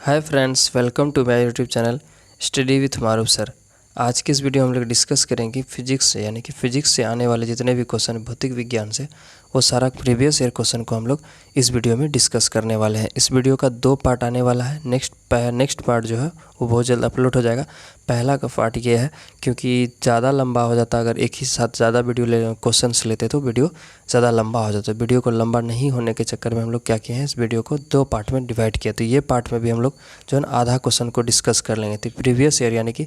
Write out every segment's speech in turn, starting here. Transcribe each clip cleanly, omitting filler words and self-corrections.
Hi friends, welcome to my YouTube channel study with Maroof sir. आज के इस video में हम लोग डिस्कस करेंगे फिजिक्स से, यानी कि फिजिक्स से आने वाले जितने भी क्वेश्चन भौतिक विज्ञान से, वो सारा प्रीवियस ईयर क्वेश्चन को हम लोग इस वीडियो में डिस्कस करने वाले हैं। इस वीडियो का 2 पार्ट आने वाला है। नेक्स्ट पार्ट जो है वो बहुत जल्द अपलोड हो जाएगा। पहला का पार्ट ये है, क्योंकि ज़्यादा लंबा हो जाता, अगर एक ही साथ ज़्यादा वीडियो क्वेश्चंस लेते तो वीडियो ज़्यादा लंबा हो जाता। वीडियो को लंबा नहीं होने के चक्कर में हम लोग क्या किए हैं, इस वीडियो को 2 पार्ट में डिवाइड किया। तो ये पार्ट में भी हम लोग जो है आधा क्वेश्चन को डिस्कस कर लेंगे। तो प्रीवियस ईयर यानी कि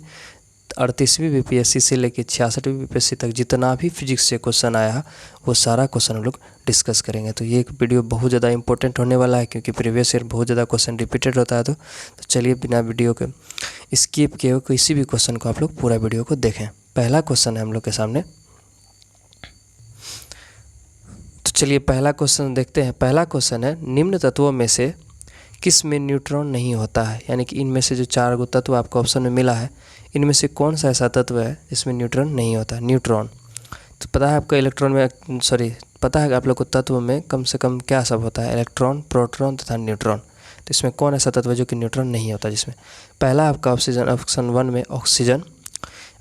38वीं बीपीएससी से लेकर 66वीं बीपीएससी तक जितना भी फिजिक्स से क्वेश्चन आया है वो सारा क्वेश्चन हम लोग डिस्कस करेंगे। तो ये एक वीडियो बहुत ज़्यादा इंपॉर्टेंट होने वाला है, क्योंकि प्रीवियस ईयर बहुत ज़्यादा क्वेश्चन रिपीटेड होता है। तो चलिए बिना वीडियो के स्किप किए किसी भी क्वेश्चन को आप लोग पूरा वीडियो को देखें। पहला क्वेश्चन है हम लोग के सामने, तो चलिए पहला क्वेश्चन देखते हैं। पहला क्वेश्चन है, निम्न तत्वों में से किस में न्यूट्रॉन नहीं होता है? यानी कि इनमें से जो 4 गो तत्व आपको ऑप्शन में मिला है, इनमें से कौन सा ऐसा तत्व है जिसमें न्यूट्रॉन नहीं होता? न्यूट्रॉन। तो पता है आपको इलेक्ट्रॉन में, पता है आप लोग को तत्व में कम से कम क्या सब होता है? इलेक्ट्रॉन, प्रोटॉन तथा न्यूट्रॉन। तो इसमें कौन ऐसा तत्व है जो कि न्यूट्रॉन नहीं होता? जिसमें पहला आपका ऑक्सीजन, ऑप्शन 1 में ऑक्सीजन,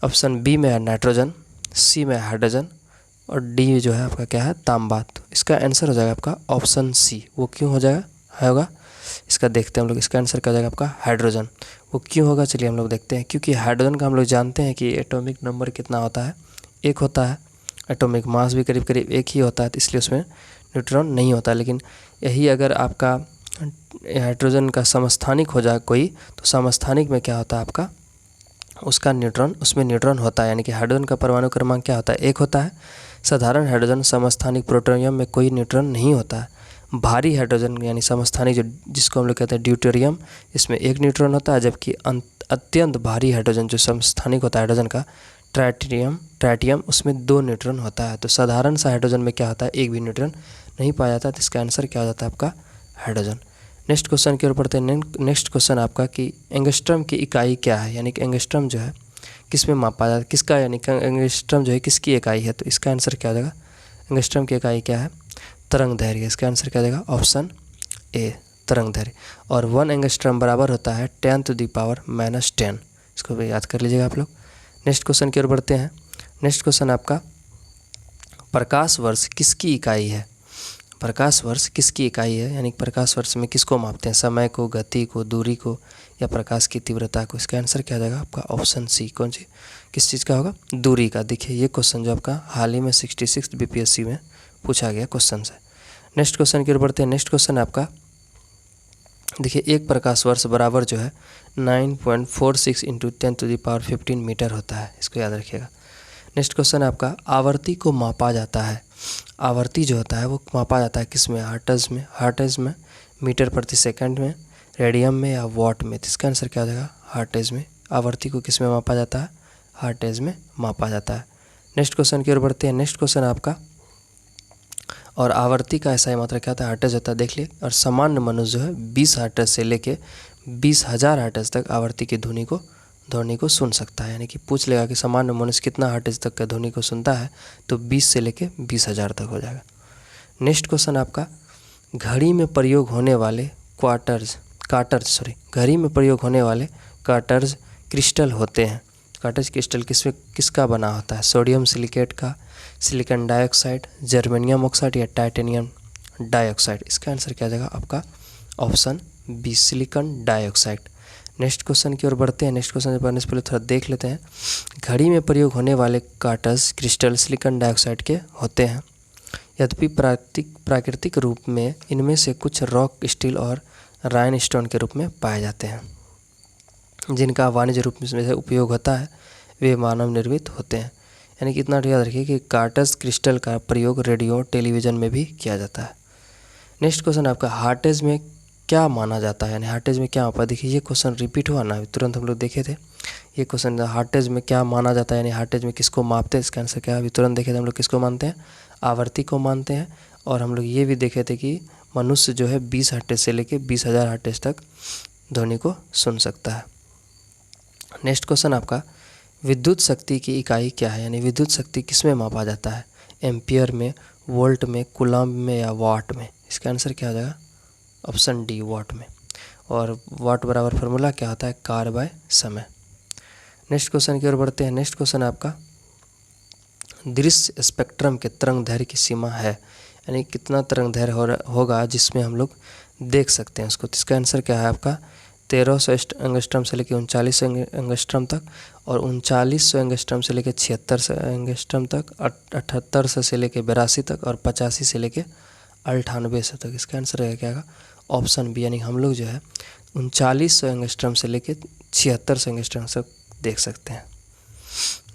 ऑप्शन बी में है नाइट्रोजन, सी में हाइड्रोजन और डी जो है आपका क्या है? तांबा। तो इसका आंसर हो जाएगा आपका ऑप्शन सी। वो क्यों हो जाएगा होगा इसका देखते हैं हम लोग। इसका आंसर क्या हो जाएगा आपका? हाइड्रोजन। वो क्यों होगा चलिए हम लोग देखते हैं। क्योंकि हाइड्रोजन का हम लोग जानते हैं कि एटॉमिक नंबर कितना होता है? 1 होता है। एटॉमिक मास भी करीब करीब 1 ही होता है, तो इसलिए उसमें न्यूट्रॉन नहीं होता। लेकिन यही अगर आपका हाइड्रोजन का समस्थानिक हो जाए कोई, तो समस्थानिक में क्या होता है आपका? उसका न्यूट्रॉन, उसमें न्यूट्रॉन होता है। यानी कि हाइड्रोजन का परमाणु क्रमांक क्या होता है? 1 होता है। साधारण हाइड्रोजन समस्थानिक प्लूटोनियम में कोई न्यूट्रॉन नहीं होता है। भारी हाइड्रोजन यानी समस्थानिक जिसको हम लोग कहते हैं ड्यूटेरियम, इसमें 1 न्यूट्रॉन होता है। जबकि अत्यंत भारी हाइड्रोजन जो समस्थानिक होता है हाइड्रोजन का, ट्राइटियम, उसमें 2 न्यूट्रॉन होता है। तो साधारण सा हाइड्रोजन में क्या होता है? 1 भी न्यूट्रॉन नहीं पाया जाता। तो इसका आंसर क्या हो जाता है आपका? हाइड्रोजन। नेक्स्ट क्वेश्चन की ओर बढ़ते हैं। नेक्स्ट क्वेश्चन आपका कि एंगस्ट्रम की इकाई क्या है? यानी कि एंगस्ट्रम जो है किस में मापा जाता है? किसका, यानी कि एंगस्ट्रम जो है किसकी इकाई है? तो इसका आंसर क्या हो जाएगा? एंगस्ट्रम की इकाई क्या है? तरंग दैर्घ्य। इसका आंसर क्या हो जाएगा? ऑप्शन ए, तरंग दैर्घ्य। और 1 एंगस्ट्रम बराबर होता है 10⁻⁻10। इसको भी याद कर लीजिएगा आप लोग। नेक्स्ट क्वेश्चन की ओर बढ़ते हैं। नेक्स्ट क्वेश्चन आपका, प्रकाश वर्ष किसकी इकाई है? प्रकाश वर्ष किसकी इकाई है? यानी प्रकाश वर्ष में किसको मापते हैं? समय को, गति को, दूरी को या प्रकाश की तीव्रता को? इसका आंसर क्या हो जाएगा आपका? Option C. कौन सी, किस चीज़ का होगा? दूरी का। देखिए ये क्वेश्चन जो आपका हाल ही में 66 बीपीएससी में पूछा गया क्वेश्चन है। नेक्स्ट क्वेश्चन की ओर बढ़ते हैं। नेक्स्ट क्वेश्चन आपका देखिए, 1 प्रकाश वर्ष बराबर जो है 9.46 × 10⁻15 मीटर होता है। इसको याद रखिएगा। नेक्स्ट क्वेश्चन आपका, आवर्ती को मापा जाता है। आवर्ती जो होता है वो मापा जाता है किस में? हर्ट्ज में, मीटर प्रति सेकंड में, रेडियन में या वॉट में? तो इसका आंसर क्या हो जाएगा? हर्ट्ज में। आवर्ती को किस में मापा जाता है? हर्ट्ज में मापा जाता है। नेक्स्ट क्वेश्चन की ओर बढ़ते हैं। नेक्स्ट क्वेश्चन आपका, और आवर्ती का ऐसा ही मात्रा क्या होता है? हर्ट्ज होता है। देख लिए। और सामान्य मनुष्य जो है 20 हर्ट्ज से लेके 20,000 हर्ट्ज तक आवर्ती की ध्वनि को सुन सकता है। यानी कि पूछ लेगा कि सामान्य मनुष्य कितना हर्ट्ज तक का ध्वनि को सुनता है, तो 20 से लेके 20,000 तक हो जाएगा। नेक्स्ट क्वेश्चन आपका, घड़ी में प्रयोग होने वाले घड़ी में प्रयोग होने वाले कार्टर्स क्रिस्टल होते हैं। कार्टर्स क्रिस्टल किसका बना होता है? सोडियम सिलिकेट का, सिलिकॉन डाइऑक्साइड, जर्मेनियम ऑक्साइड या टाइटेनियम डाइऑक्साइड? इसका आंसर क्या आ जाएगा आपका? Option B, silicon dioxide. Next question की ओर बढ़ते हैं। नेक्स्ट क्वेश्चन पढ़ने से पहले थोड़ा देख लेते हैं। घड़ी में प्रयोग होने वाले कार्टर्स क्रिस्टल सिलिकॉन डाइऑक्साइड के होते हैं। यद्यपि प्राकृतिक रूप में इनमें से कुछ रॉक स्टील और राइन स्टोन के रूप में पाए जाते हैं। जिनका वाणिज्य रूप में से उपयोग होता है वे मानव निर्मित होते हैं। यानी कि इतना याद रखिए कि कार्टर्स क्रिस्टल का प्रयोग रेडियो, टेलीविज़न में भी किया जाता है। नेक्स्ट क्वेश्चन आपका, हार्टेज में क्या माना जाता है? यानी हार्टेज में क्या मापा? देखिए ये क्वेश्चन रिपीट हुआ ना, तुरंत हम लोग देखे थे ये क्वेश्चन। हार्टेज में क्या माना जाता है, यानी हार्टेज में किसको मापते हैं? इसका आंसर क्या है? अभी तुरंत देखे थे हम लोग किसको मानते हैं? आवर्ती को मानते हैं। और हम लोग ये भी देखे थे कि मनुष्य जो है 20 हर्ट्ज से लेकर 20,000 हर्ट्ज तक ध्वनि को सुन सकता है। नेक्स्ट क्वेश्चन आपका, विद्युत शक्ति की इकाई क्या है? यानी विद्युत शक्ति किस में मापा जाता है? एम्पियर में, वोल्ट में, कूलम्ब में या वाट में? इसका आंसर क्या हो जाएगा? ऑप्शन डी, वाट में। और वाट बराबर फार्मूला क्या होता है, कार बाय समय। नेक्स्ट क्वेश्चन की ओर बढ़ते हैं। नेक्स्ट क्वेश्चन आपका दृश्य स्पेक्ट्रम के तरंग दैर्घ्य की सीमा है, यानी कितना तरंग दैर्घ्य होगा जिसमें हम लोग देख सकते हैं उसको। तो इसका आंसर क्या है आपका 1300 एंगस्ट्रम से लेकर 3900 एंगस्ट्रम तक, और 3900 एंगस्ट्रम से लेकर 7600 एंगस्ट्रम तक, 7800 से लेकर 82 तक, और 85 से लेकर 9800 तक। इसका आंसर है क्या होगा, ऑप्शन बी, यानी हम लोग जो है 3900 एंगस्ट्रम से लेकर 7600 एंगस्ट्रम तक देख सकते हैं।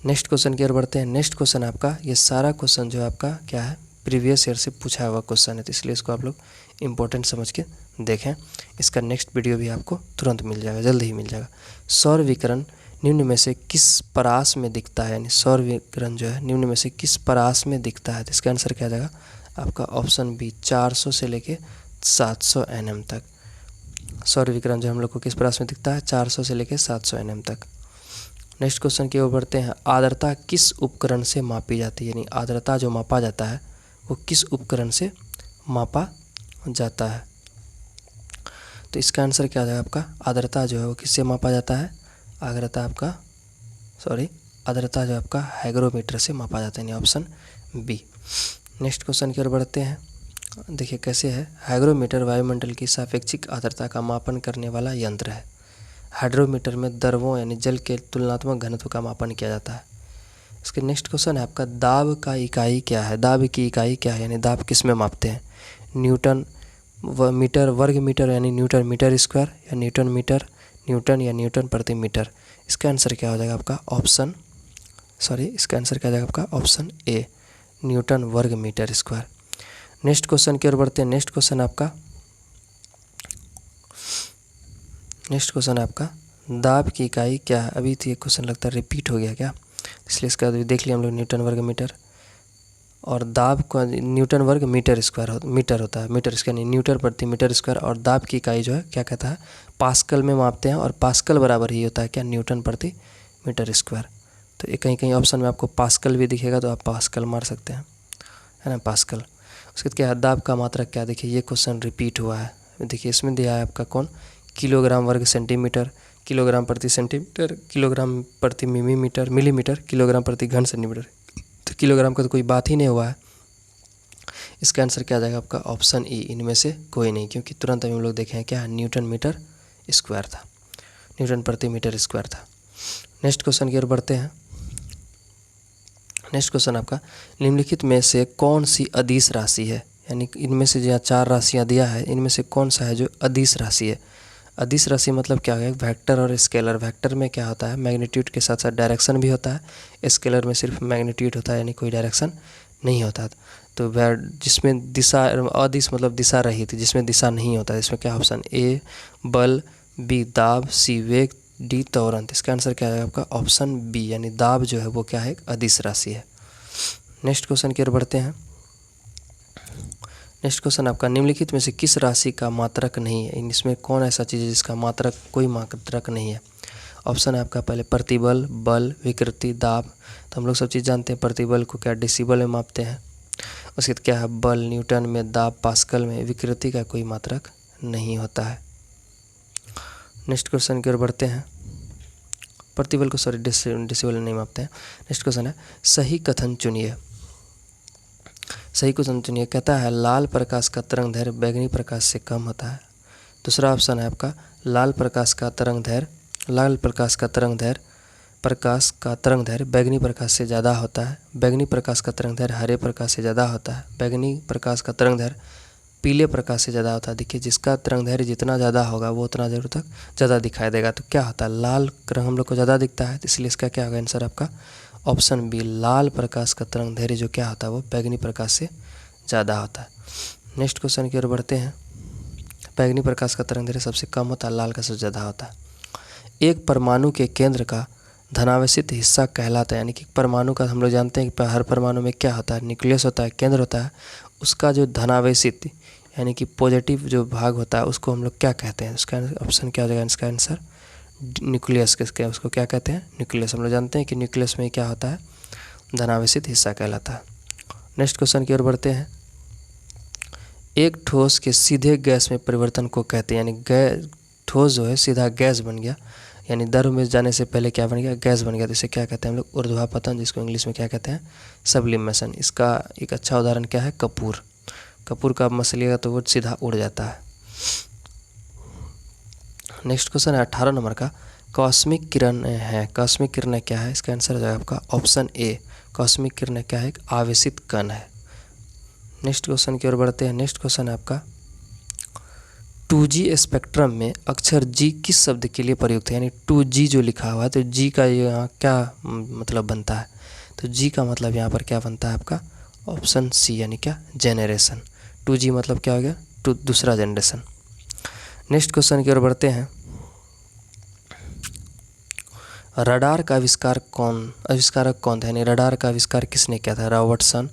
नेक्स्ट क्वेश्चन की ओर बढ़ते हैं। नेक्स्ट क्वेश्चन आपका, ये सारा क्वेश्चन जो है आपका क्या है, प्रीवियस ईयर से पूछा हुआ क्वेश्चन है, तो इसलिए इसको आप लोग इम्पोर्टेंट समझ के देखें। इसका नेक्स्ट वीडियो भी आपको तुरंत मिल जाएगा, जल्द ही मिल जाएगा। सौर विकिरण निम्न में से किस परास में दिखता है, यानी सौर विकिरण जो है निम्न में से किस परास में दिखता है। तो इसका आंसर क्या जाएगा आपका ऑप्शन बी, 400 से लेके 700 nm तक। सौर विकिरण जो हम लोग को किस परास में दिखता है, 400 से लेके 700 nm तक। नेक्स्ट क्वेश्चन की ओर बढ़ते हैं। आर्द्रता किस उपकरण से मापी जाती है, यानी आर्द्रता जो मापा जाता है वो किस उपकरण से मापा जाता है। तो इसका आंसर क्या है आपका, आर्द्रता जो है वो किससे मापा जाता है, आर्द्रता जो आपका हाइग्रोमीटर से मापा जाता है, यानी ऑप्शन बी। नेक्स्ट क्वेश्चन की ओर बढ़ते हैं। देखिए कैसे है, हाइग्रोमीटर वायुमंडल की सापेक्षिक आर्द्रता का मापन करने वाला यंत्र है। हाइड्रोमीटर में द्रवों यानी जल के तुलनात्मक घनत्व का मापन किया जाता है। इसके नेक्स्ट क्वेश्चन है आपका, दाब का इकाई क्या है, दाब की इकाई क्या है, यानी दाब किस में मापते हैं। न्यूटन मीटर वर्ग मीटर, यानी न्यूटन मीटर स्क्वायर, या न्यूटन मीटर, न्यूटन या न्यूटन प्रति मीटर। इसका आंसर क्या हो जाएगा आपका ऑप्शन ए, न्यूटन वर्ग मीटर स्क्वायर। नेक्स्ट क्वेश्चन की ओर बढ़ते हैं। नेक्स्ट क्वेश्चन आपका दाब की इकाई क्या है। अभी तो ये क्वेश्चन लगता है रिपीट हो गया क्या, इसलिए इसका देख लिया हम लोग। न्यूटन वर्ग मीटर और दाब को न्यूटन वर्ग मीटर स्क्वायर मीटर होता है, मीटर स्क्वायर नहीं, न्यूटन प्रति मीटर स्क्वायर। और दाब की इकाई जो है क्या कहता है, पास्कल में मापते हैं, और पास्कल बराबर ही होता है क्या, न्यूटन प्रति मीटर स्क्वायर। तो ये कहीं कहीं ऑप्शन में आपको पास्कल भी दिखेगा तो आप पास्कल मार सकते हैं, है ना, पास्कल। उसके बाद क्या है, दाब का मात्रक क्या, देखिए ये क्वेश्चन रिपीट हुआ है। देखिए इसमें दिया है आपका कौन, किलोग्राम वर्ग सेंटीमीटर, किलोग्राम प्रति सेंटीमीटर, किलोग्राम प्रति मिलीमीटर, किलोग्राम प्रति घन सेंटीमीटर। तो किलोग्राम का तो कोई बात ही नहीं हुआ है। इसका आंसर क्या आ जाएगा आपका ऑप्शन ई, इनमें से कोई नहीं, क्योंकि तुरंत अभी हम लोग देखे हैं क्या, न्यूटन मीटर स्क्वायर था, न्यूटन प्रति मीटर स्क्वायर था। नेक्स्ट क्वेश्चन की ओर बढ़ते हैं। नेक्स्ट क्वेश्चन आपका, निम्नलिखित में से कौन सी अदिश राशि है, यानी इनमें से जो 4 राशियाँ दिया है इनमें से कौन सा है जो अदिश राशि है। अदिश राशि मतलब क्या है, वेक्टर और स्केलर। वेक्टर में क्या होता है, मैग्नीट्यूड के साथ साथ डायरेक्शन भी होता है, स्केलर में सिर्फ मैग्नीट्यूड होता है, यानी कोई डायरेक्शन नहीं होता। तो जिसमें दिशा, अदिश मतलब दिशा रहित, जिसमें दिशा नहीं होता है, इसमें क्या ऑप्शन ए बल, बी दाब, सी वेग, डी त्वरण। इसका आंसर क्या है आपका ऑप्शन बी, यानी दाब जो है वो क्या है, अदिश राशि है। नेक्स्ट क्वेश्चन की ओर बढ़ते हैं। नेक्स्ट क्वेश्चन आपका, निम्नलिखित में से किस राशि का मात्रक नहीं है, इसमें कौन ऐसा चीज़ है जिसका मात्रक कोई मात्रक नहीं है। ऑप्शन है आपका पहले प्रतिबल, बल, विकृति, दाब। तो हम लोग सब चीज़ जानते हैं, प्रतिबल को क्या डेसिबल में मापते हैं। उसके बाद क्या है, बल न्यूटन में, दाब पास्कल में, विकृति का कोई मात्रक नहीं होता है। नेक्स्ट क्वेश्चन की ओर बढ़ते हैं। प्रतिबल को डेसिबल नहीं मापते हैं। नेक्स्ट क्वेश्चन है, सही कथन चुनिए। सही क्वेश्चन चुनिए। कहता है लाल प्रकाश का तरंग दैर्घ्य बैंगनी प्रकाश से कम होता है। दूसरा ऑप्शन है आपका लाल प्रकाश का तरंग दैर्घ्य बैंगनी प्रकाश से ज़्यादा होता है। बैंगनी प्रकाश का तरंग दैर्घ्य हरे प्रकाश से ज़्यादा होता है। बैंगनी प्रकाश का तरंग दैर्घ्य पीले प्रकाश से ज़्यादा होता है। देखिए जिसका तरंग दैर्घ्य जितना ज़्यादा होगा वो उतना देर तक ज़्यादा दिखाई देगा। तो क्या होता है, लाल रंग हम लोग को ज़्यादा दिखता है, तो इसलिए इसका क्या होगा आंसर आपका ऑप्शन बी, लाल प्रकाश का तरंग दैर्घ्य जो क्या होता है वो बैंगनी प्रकाश से ज़्यादा होता है। नेक्स्ट क्वेश्चन की ओर बढ़ते हैं। बैंगनी प्रकाश का तरंग दैर्घ्य सबसे कम होता है, लाल का सबसे ज़्यादा होता है। एक परमाणु के केंद्र का धनावेशित हिस्सा कहलाता है, यानी कि परमाणु का हम लोग जानते हैं कि हर परमाणु में क्या होता है, न्यूक्लियस होता है, केंद्र होता है। उसका जो धनावेशित यानी कि पॉजिटिव जो भाग होता है उसको हम लोग क्या कहते हैं। उसका ऑप्शन क्या हो जाएगा, इसका आंसर न्यूक्लियस। किसके उसको क्या कहते हैं, न्यूक्लियस। हम लोग जानते हैं कि न्यूक्लियस में क्या होता है, धनावेशित हिस्सा कहलाता है। नेक्स्ट क्वेश्चन की ओर बढ़ते हैं। एक ठोस के सीधे गैस में परिवर्तन को कहते हैं, यानी ठोस जो है सीधा गैस बन गया, यानी द्रव में जाने से पहले क्या बन गया, गैस बन गया, तो इसे क्या कहते हैं हम लोग, ऊर्ध्वापतन, जिसको इंग्लिश में क्या कहते हैं, सब्लिमेशन। इसका एक अच्छा उदाहरण क्या है, कपूर। कपूर का आप मसलिएगा तो वो सीधा उड़ जाता है। नेक्स्ट क्वेश्चन है 18 नंबर का, कॉस्मिक किरण है। कॉस्मिक किरण क्या है, इसका आंसर हो जाएगा आपका ऑप्शन ए। कॉस्मिक किरण क्या है, एक आवेशित कण है। नेक्स्ट क्वेश्चन की ओर बढ़ते हैं। नेक्स्ट क्वेश्चन है आपका 2G स्पेक्ट्रम में अक्षर G किस शब्द के लिए प्रयुक्त है, यानी 2G जो लिखा हुआ है तो G का यहाँ क्या मतलब बनता है, तो G का मतलब यहाँ पर क्या बनता है आपका ऑप्शन सी, यानी क्या, जेनरेशन। 2G मतलब क्या हो गया, दूसरा जनरेशन। नेक्स्ट क्वेश्चन की ओर बढ़ते हैं। रडार का आविष्कारक कौन था, यानी रडार का आविष्कार किसने किया था, रॉबर्टसन,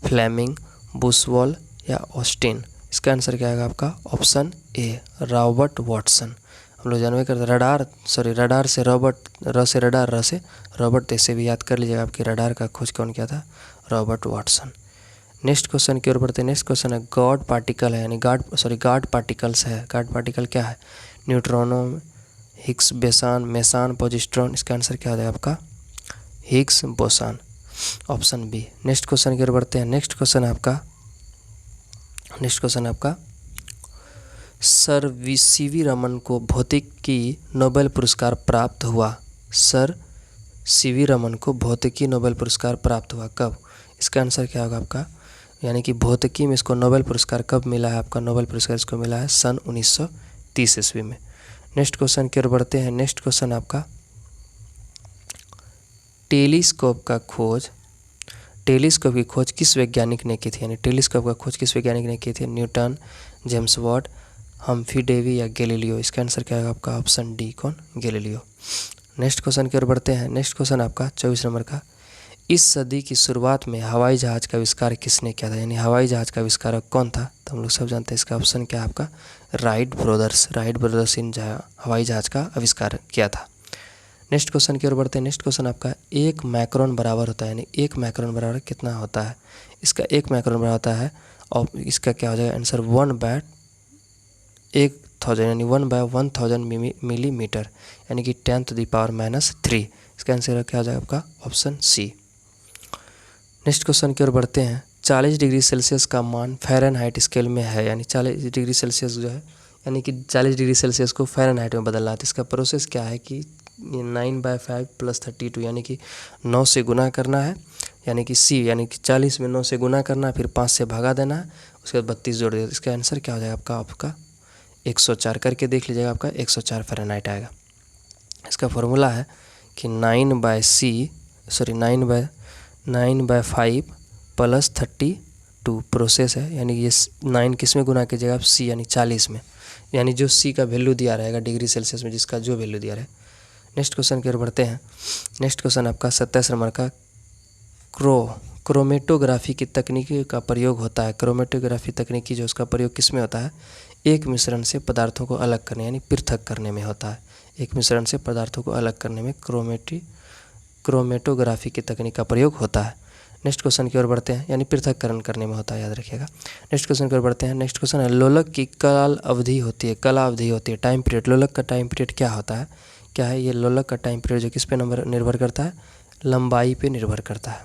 फ्लेमिंग, बुशवाल या ऑस्टिन। इसका आंसर क्या आएगा आपका ऑप्शन ए, रॉबर्ट वाटसन। हम लोग जानवे करते रडार से रॉबर्ट, र से रडार, र से रॉबर्ट, तो इसे भी याद कर लीजिएगा आपकी रडार का खोज कौन किया था, रॉबर्ट वाटसन। नेक्स्ट क्वेश्चन की ओर बढ़ते हैं। नेक्स्ट क्वेश्चन है गॉड पार्टिकल है, यानी गार्ड पार्टिकल्स है। गार्ड पार्टिकल क्या है, neutrino, Higgs boson, meson, positron. इसका आंसर क्या हो जाएगा आपका Higgs boson, option B. Next question की ओर बढ़ते हैं। नेक्स्ट क्वेश्चन है आपका सर सीवी रमन को भौतिकी नोबेल पुरस्कार प्राप्त हुआ। सर सीवी रमन को भौतिकी नोबेल पुरस्कार प्राप्त हुआ कब, इसका आंसर क्या होगा आपका, यानी कि भौतिकी में इसको नोबेल पुरस्कार कब मिला है आपका, नोबेल पुरस्कार इसको मिला है सन 1930 ईस्वी में। नेक्स्ट क्वेश्चन की ओर बढ़ते हैं। नेक्स्ट क्वेश्चन आपका टेलीस्कोप की खोज किस वैज्ञानिक ने की थी, यानी टेलीस्कोप का खोज किस वैज्ञानिक ने की थी, Newton, James Watt, Humphry Davy या गैलीलियो। इसका आंसर क्या होगा आपका ऑप्शन डी, कौन, गैलीलियो। नेक्स्ट क्वेश्चन की ओर बढ़ते हैं। नेक्स्ट क्वेश्चन आपका 24 नंबर का, इस सदी की शुरुआत में हवाई जहाज़ का आविष्कार किसने किया था, यानी हवाई जहाज़ का आविष्कारक कौन था, तो हम लोग सब जानते हैं इसका ऑप्शन क्या है आपका राइट ब्रदर्स इन हवाई जहाज़ का आविष्कार किया था। नेक्स्ट क्वेश्चन की ओर बढ़ते हैं। नेक्स्ट क्वेश्चन आपका 1 माइक्रोन बराबर होता है, यानी 1 माइक्रोन बराबर कितना होता है, इसका 1 माइक्रोन बराबर होता है, और इसका क्या हो जाएगा आंसर 1/1000, यानी 1/1000 मिलीमीटर, यानी कि 10⁻³ इसका आंसर क्या हो जाएगा आपका ऑप्शन सी। नेक्स्ट क्वेश्चन की ओर बढ़ते हैं। 40 डिग्री सेल्सियस का मान फ़ारेनहाइट स्केल में है, यानी 40 डिग्री सेल्सियस जो है, यानी कि 40 डिग्री सेल्सियस को फ़ारेनहाइट में बदलना है, तो इसका प्रोसेस क्या है कि 9/5 + 32, यानी कि 9 से गुना करना है, यानी कि सी, यानी कि 40 में 9 से गुना करना है, फिर 5 से भागा देना है, उसके बाद 32 जोड़ दिया, इसका आंसर क्या हो जाएगा आपका 104। करके देख लीजिएगा, आपका 104 फ़ारेनहाइट आएगा। इसका फॉर्मूला है कि 9/5 + 32 प्रोसेस है, यानी ये 9 किस में गुना कीजिएगा आप, सी, यानी 40 में, यानी जो सी का वैल्यू दिया रहेगा डिग्री सेल्सियस में, जिसका जो वैल्यू दिया रहे। नेक्स्ट क्वेश्चन की ओर बढ़ते हैं। नेक्स्ट क्वेश्चन आपका 27 नंबर का क्रोमेटोग्राफी की तकनीकी का प्रयोग होता है। क्रोमेटोग्राफी तकनीकी जो उसका प्रयोग किस में होता है, एक मिश्रण से पदार्थों को अलग करने, यानी पृथक करने में होता है। एक मिश्रण से पदार्थों को अलग करने में क्रोमेटोग्राफी की तकनीक का प्रयोग होता है। नेक्स्ट क्वेश्चन की ओर बढ़ते हैं, यानी पृथक्करण करने में होता है, याद रखिएगा। नेक्स्ट क्वेश्चन की ओर बढ़ते हैं। नेक्स्ट क्वेश्चन है लोलक की कला अवधि होती है, टाइम पीरियड। लोलक का टाइम पीरियड क्या होता है, क्या है ये लोलक का टाइम पीरियड, जो किस पे निर्भर करता है, लंबाई पे निर्भर करता है।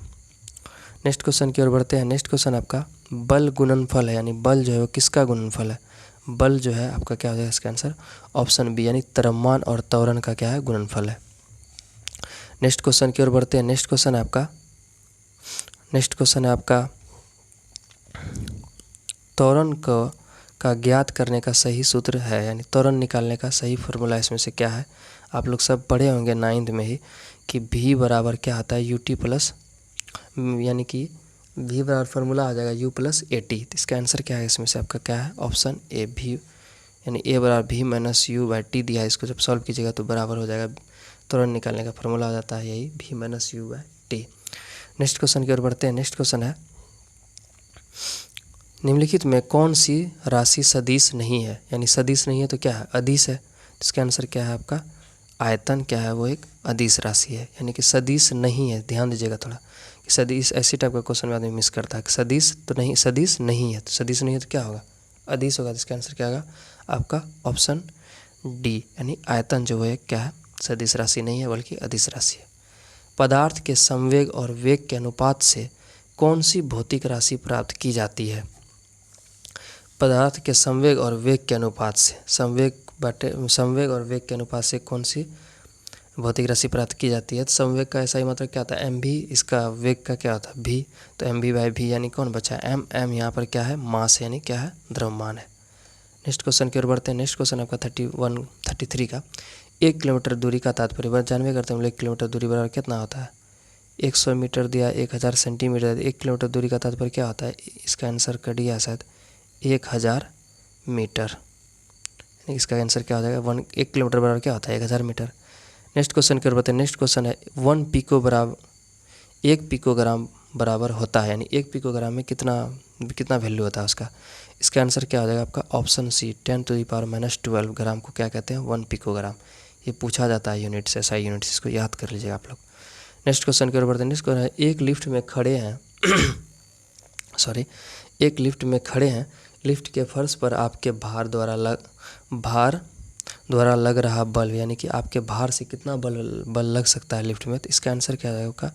नेक्स्ट क्वेश्चन की ओर बढ़ते हैं। नेक्स्ट क्वेश्चन आपका बल गुणनफल है, यानी बल जो है वो किसका गुणनफल है, बल जो है आपका क्या हो जाएगा इसका आंसर ऑप्शन बी, यानी द्रव्यमान और त्वरण का क्या है गुणनफल है। नेक्स्ट क्वेश्चन की ओर बढ़ते हैं। नेक्स्ट क्वेश्चन है आपका त्वरण का ज्ञात करने का सही सूत्र है, यानी त्वरण निकालने का सही फॉर्मूला इसमें से क्या है, आप लोग सब पढ़े होंगे 9th में ही कि v बराबर क्या आता है ut प्लस, यानी कि v बराबर फार्मूला आ जाएगा u + at। इसका आंसर क्या है इसमें से आपका क्या है ऑप्शन ए, v, यानी a बराबर v - u/t दिया है। इसको जब सॉल्व कीजिएगा तो बराबर हो जाएगा, त्वरण निकालने का फार्मूला आ जाता है यही v - u/t। नेक्स्ट क्वेश्चन की ओर बढ़ते हैं। नेक्स्ट क्वेश्चन है निम्नलिखित में कौन सी राशि सदिश नहीं है, यानी सदिश नहीं है तो क्या है, अदिश है। इसका आंसर क्या है आपका आयतन क्या है, वो एक अदिश राशि है, यानी कि सदिश नहीं है। ध्यान दीजिएगा थोड़ा कि सदिश ऐसी टाइप का क्वेश्चन में आदमी मिस करता है कि सदिश नहीं है, तो सदिश नहीं है तो क्या होगा, अदिश होगा। तो इसका आंसर क्या होगा आपका ऑप्शन डी, यानी आयतन जो है क्या है, सदिश राशि नहीं है बल्कि अदिश राशि है। पदार्थ के संवेग और वेग के अनुपात से कौन सी भौतिक राशि प्राप्त की जाती है? पदार्थ के संवेग और वेग के अनुपात से, संवेग और वेग के अनुपात से कौन सी भौतिक राशि प्राप्त की जाती है? तो संवेग का ऐसा ही मतलब क्या होता है, एम भी, इसका वेग का क्या होता है, भी, तो एम भी बाई भी यानी कौन बचा, एम, एम यहाँ पर क्या है, मास यानी क्या है, द्रव्यमान है। नेक्स्ट क्वेश्चन की ओर बढ़ते हैं। नेक्स्ट क्वेश्चन आपका 33 का, 1 किलोमीटर दूरी का तात्पर्य, बस जानवे करते हैं हम लोग 1 किलोमीटर दूरी बराबर कितना होता है, 100 मीटर दिया, 1000 सेंटीमीटर, 1 किलोमीटर दूरी का तात्पर्य क्या होता है, इसका आंसर कर दिया शायद 1000 मीटर, इसका आंसर क्या हो जाएगा, 1 किलोमीटर बराबर क्या होता है, 1000 मीटर। नेक्स्ट क्वेश्चन की ओर बढ़ते हैं। नेक्स्ट क्वेश्चन है 1 पिकोग्राम बराबर होता है, यानी 1 पिकोग्राम में कितना वैल्यू होता है उसका, इसका आंसर क्या हो जाएगा आपका ऑप्शन सी, 10⁻12 ग्राम को क्या कहते हैं, 1 पिकोग्राम। ये पूछा जाता है यूनिट से, SI यूनिट से, इसको याद कर लीजिएगा आप लोग। नेक्स्ट क्वेश्चन की ओर बढ़ते हैं। नेक्स्ट क्वेश्चन है एक लिफ्ट में खड़े हैं लिफ्ट के फर्श पर आपके भार द्वारा लग रहा बल्ब, यानी कि आपके भार से कितना बल लग सकता है लिफ्ट में, तो इसका आंसर क्या होगा,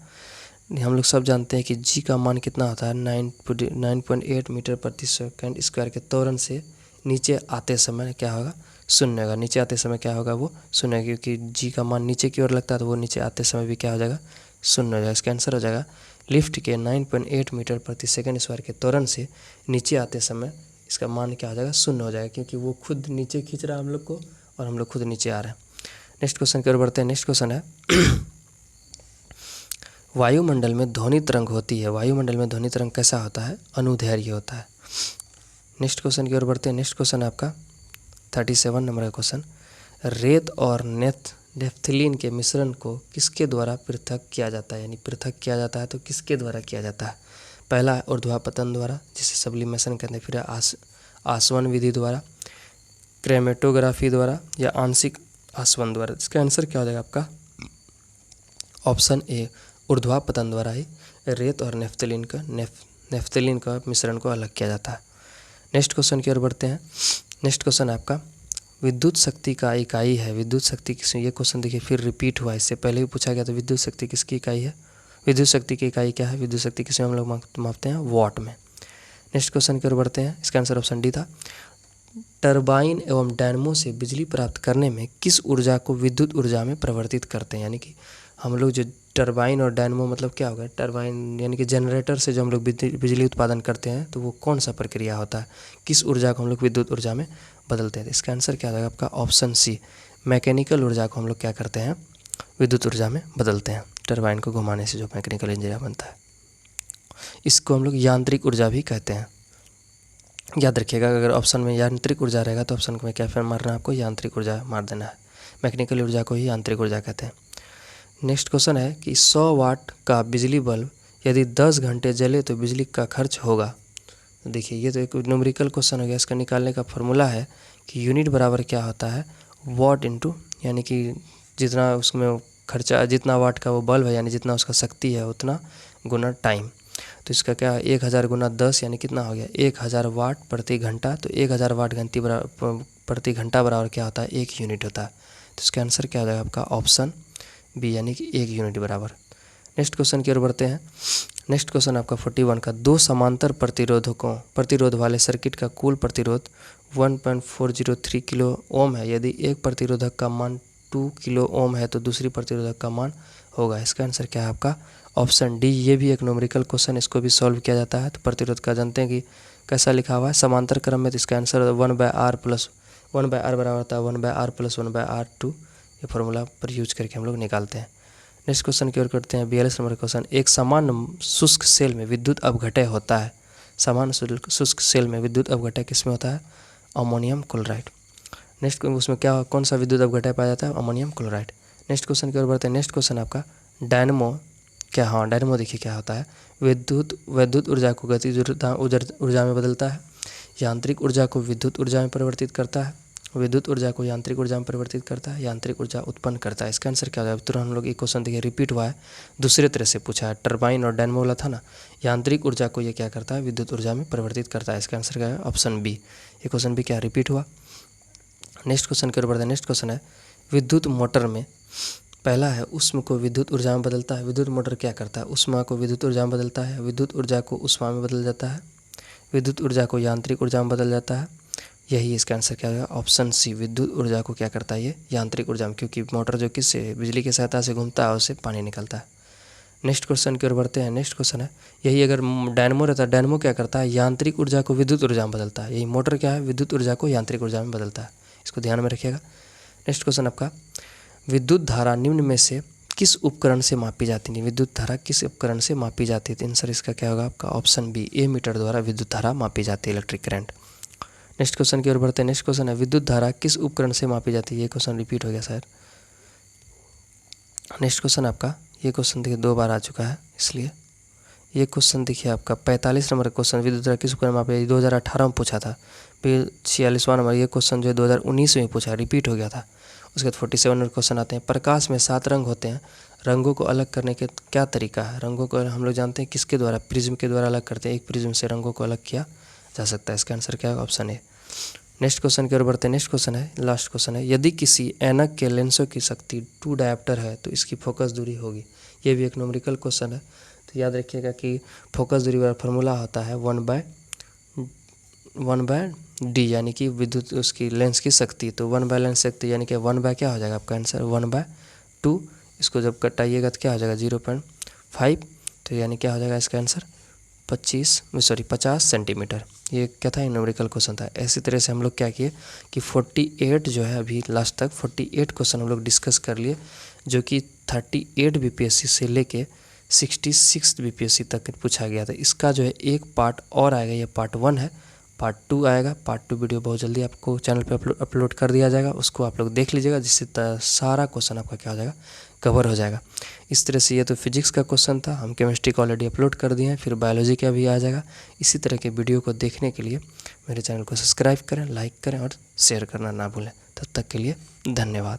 हम लोग सब जानते हैं कि जी का मान कितना होता है, 9.8 मीटर प्रति सेकंड स्क्वायर के त्वरण से नीचे आते समय क्या होगा, शून्य होगा। नीचे आते समय क्या होगा, वो शून्य, क्योंकि जी का मान नीचे की ओर लगता है तो वो नीचे आते समय भी क्या हो जाएगा, शून्य हो जाएगा। इसका आंसर हो जाएगा लिफ्ट के 9.8 मीटर प्रति सेकंड स्क्वायर के त्वरण से नीचे आते समय इसका मान क्या हो जाएगा, शून्य हो जाएगा, क्योंकि वो खुद नीचे खींच रहा है हम लोग को और हम लोग खुद नीचे आ रहे हैं। नेक्स्ट क्वेश्चन की ओर बढ़ते हैं। नेक्स्ट क्वेश्चन है वायुमंडल में ध्वनि तरंग होती है, वायुमंडल में ध्वनि तरंग कैसा होता है, अनुदैर्घ्य होता है। नेक्स्ट क्वेश्चन की ओर बढ़ते हैं। नेक्स्ट क्वेश्चन है आपका 37 नंबर का क्वेश्चन, रेत और नेफ्थलीन के मिश्रण को किसके द्वारा पृथक किया जाता है, यानी पृथक किया जाता है तो किसके द्वारा किया जाता है, पहला है ऊर्ध्वापतन द्वारा जिसे सब्लिमेशन कहते हैं, फिर आसवन विधि द्वारा, क्रेमेटोग्राफी द्वारा या आंशिक आसवन द्वारा। इसका आंसर क्या हो जाएगा आपका ऑप्शन ए, ऊर्ध्वापतन द्वारा ही रेत और नेफ्थलीन का मिश्रण को अलग किया जाता है। नेक्स्ट क्वेश्चन की ओर बढ़ते हैं। नेक्स्ट क्वेश्चन आपका विद्युत शक्ति का इकाई है, विद्युत शक्ति किस, ये क्वेश्चन देखिए फिर रिपीट हुआ, इससे पहले भी पूछा गया था, विद्युत शक्ति किसकी इकाई है, विद्युत शक्ति की इकाई क्या है, विद्युत शक्ति किसमें हम लोग मापते हैं, वॉट में। नेक्स्ट क्वेश्चन की ओर बढ़ते हैं। इसका आंसर ऑप्शन डी था, टरबाइन एवं डायनमो से बिजली प्राप्त करने में किस ऊर्जा को विद्युत ऊर्जा में परिवर्तित करते हैं, यानी कि हम लोग जो टरबाइन और डायनमो मतलब क्या होगा, टरबाइन यानी कि जनरेटर से जो हम लोग बिजली उत्पादन करते हैं तो वो कौन सा प्रक्रिया होता है, किस ऊर्जा को हम लोग विद्युत ऊर्जा में बदलते हैं। इसका आंसर क्या होगा आपका ऑप्शन सी, मैकेनिकल ऊर्जा को हम लोग क्या करते हैं, विद्युत ऊर्जा में बदलते हैं। टरबाइन को घुमाने से जो मैकेनिकल इंजन बनता है इसको हम लोग यांत्रिक ऊर्जा भी कहते हैं। याद रखिएगा, अगर ऑप्शन में यांत्रिक ऊर्जा रहेगा तो ऑप्शन में क्या फिर मारना है आपको, यांत्रिक ऊर्जा मार देना है। मैकेनिकल ऊर्जा को ही यांत्रिक ऊर्जा कहते हैं। नेक्स्ट क्वेश्चन है कि 100 वाट का बिजली बल्ब यदि 10 घंटे जले तो बिजली का खर्च होगा। देखिए ये तो एक न्यूमेरिकल क्वेश्चन हो गया, इसका निकालने का फॉर्मूला है कि यूनिट बराबर क्या होता है, वाट इंटू, यानी कि जितना उसमें खर्चा, जितना वाट का वो बल्ब है यानी जितना उसका शक्ति है उतना गुना टाइम। तो इसका क्या है 1000 गुना 10 यानी कितना हो गया 1000 वाट प्रति घंटा। तो 1000 वाट प्रति घंटा बराबर क्या होता है, 1 यूनिट होता है। तो इसका आंसर क्या हो जाएगा आपका ऑप्शन बी, यानी कि 1 यूनिट बराबर। नेक्स्ट क्वेश्चन की ओर बढ़ते हैं। नेक्स्ट क्वेश्चन आपका 41 का, दो समांतर प्रतिरोध वाले सर्किट का कुल प्रतिरोध 1.403 किलो ओम है, यदि एक प्रतिरोधक का मान 2 किलो ओम है तो दूसरी प्रतिरोधक का मान होगा। इसका आंसर क्या है आपका ऑप्शन डी। ये भी एक न्यूमेरिकल क्वेश्चन, इसको भी सॉल्व किया जाता है। तो प्रतिरोध का जानते हैं कि कैसा लिखा हुआ है समांतर क्रम में, तो इसका आंसर 1/r बराबर होता है 1/r + 1/r²। ये फॉर्मूला पर यूज करके हम लोग निकालते हैं। नेक्स्ट क्वेश्चन की ओर करते हैं। 42 नंबर क्वेश्चन, एक सामान्य शुष्क सेल में विद्युत अपघटय होता है, सामान्य शुष्क सेल में विद्युत अपघटय किसमें होता है, अमोनियम क्लोराइड। नेक्स्ट उसमें क्या कौन सा विद्युत अपघटय पाया जाता है, अमोनियम क्लोराइड। नेक्स्ट क्वेश्चन की ओर बढ़ते हैं। नेक्स्ट क्वेश्चन आपका डायनमो क्या, हाँ डायनमो देखिए क्या होता है, विद्युत ऊर्जा को गतिज ऊर्जा में बदलता है, यांत्रिक ऊर्जा को विद्युत ऊर्जा में परिवर्तित करता है, विद्युत ऊर्जा को यांत्रिक ऊर्जा में परिवर्तित करता है, यांत्रिक ऊर्जा उत्पन्न करता है। इसका आंसर क्या होगा, तुरंत हम लोग ये क्वेश्चन देखिए रिपीट हुआ है, दूसरे तरह से पूछा है। टरबाइन और डायनमो वाला था ना, यांत्रिक ऊर्जा को ये क्या करता है, विद्युत ऊर्जा में परिवर्तित करता है। इसका आंसर क्या है ऑप्शन बी। ये क्वेश्चन भी क्या रिपीट हुआ। नेक्स्ट क्वेश्चन की ओर बढ़ते हैं। नेक्स्ट क्वेश्चन है विद्युत मोटर में पहला है ऊष्मा को विद्युत ऊर्जा में बदलता है। विद्युत मोटर क्या करता है? ऊष्मा को विद्युत ऊर्जा में बदलता है, विद्युत ऊर्जा को ऊष्मा में बदल जाता है, विद्युत ऊर्जा को यांत्रिक ऊर्जा में बदल जाता है। यही इसका आंसर क्या होगा? ऑप्शन सी, विद्युत ऊर्जा को क्या करता है? ये यांत्रिक ऊर्जा में, क्योंकि मोटर जो किससे बिजली की सहायता से घूमता है उससे पानी निकलता है। नेक्स्ट क्वेश्चन की ओर बढ़ते हैं। नेक्स्ट क्वेश्चन है यही अगर डायनमो रहता है, डायनमो क्या करता है? यांत्रिक ऊर्जा को विद्युत ऊर्जा में बदलता है। यही मोटर क्या है? विद्युत ऊर्जा को यांत्रिक ऊर्जा में बदलता है। इसको ध्यान में रखिएगा। नेक्स्ट क्वेश्चन आपका विद्युत धारा निम्न में से किस उपकरण से मापी जाती है? विद्युत धारा किस उपकरण से मापी जाती है? तो आंसर इसका क्या होगा आपका? ऑप्शन बी, ए मीटर द्वारा विद्युत धारा मापी जाती है, इलेक्ट्रिक करंट। नेक्स्ट क्वेश्चन की ओर बढ़ते हैं। नेक्स्ट क्वेश्चन है विद्युत धारा किस उपकरण से मापी जाती है? ये क्वेश्चन रिपीट हो गया सर। नेक्स्ट क्वेश्चन आपका, ये क्वेश्चन देखिए 2 बार आ चुका है, इसलिए ये क्वेश्चन देखिए आपका 45 नंबर क्वेश्चन विद्युत धारा किस उपकरण में मापी? 2018 में पूछा था। फिर 46वां नंबर ये क्वेश्चन जो है 2019 में पूछा, रिपीट हो गया था। उसके बाद 47 नंबर क्वेश्चन आते हैं प्रकाश में 7 रंग होते हैं, रंगों को अलग करने के क्या तरीका है? रंगों को हम लोग जानते हैं किसके द्वारा? प्रिज्म के द्वारा अलग करते हैं। एक प्रिज्म से रंगों को अलग किया जा सकता है। इसका आंसर क्या है? Option A. नेक्स्ट क्वेश्चन की ओर बढ़ते हैं। नेक्स्ट क्वेश्चन है, लास्ट क्वेश्चन है यदि किसी ऐनक के लेंसों की शक्ति 2 डायोप्टर है तो इसकी फोकस दूरी होगी। ये भी एक न्यूमेरिकल क्वेश्चन है, तो याद रखिएगा कि फोकस दूरी वाला फार्मूला होता है 1/d, यानी कि विद्युत उसकी लेंस की शक्ति, तो 1 बाय लेंस शक्ति यानी कि 1 बाय क्या हो जाएगा आपका आंसर? 1/2। इसको जब कटाइएगा तो क्या हो जाएगा? 0.5, तो यानी क्या हो जाएगा इसका आंसर? 50 सेंटीमीटर। ये क्या था? न्यूमेरिकल क्वेश्चन था। इसी तरह से हम लोग क्या किए कि 48 जो है अभी लास्ट तक 48 क्वेश्चन हम लोग डिस्कस कर लिए, जो कि 38 बीपीएससी से लेके 66 बीपीएससी तक पूछा गया था। इसका जो है एक पार्ट और आएगा, ये पार्ट 1 है, पार्ट 2 आएगा। पार्ट 2 वीडियो बहुत जल्दी आपको चैनल पे अपलोड कर दिया जाएगा, उसको आप लोग देख लीजिएगा, जिससे सारा क्वेश्चन आपका क्या हो जाएगा? कवर हो जाएगा। इस तरह से ये तो फिजिक्स का क्वेश्चन था, हम केमिस्ट्री का ऑलरेडी अपलोड कर दिए हैं, फिर बायोलॉजी का भी आ जाएगा। इसी तरह के वीडियो को देखने के लिए मेरे चैनल को सब्सक्राइब करें, लाइक करें और शेयर करना ना भूलें। तब तक के लिए धन्यवाद।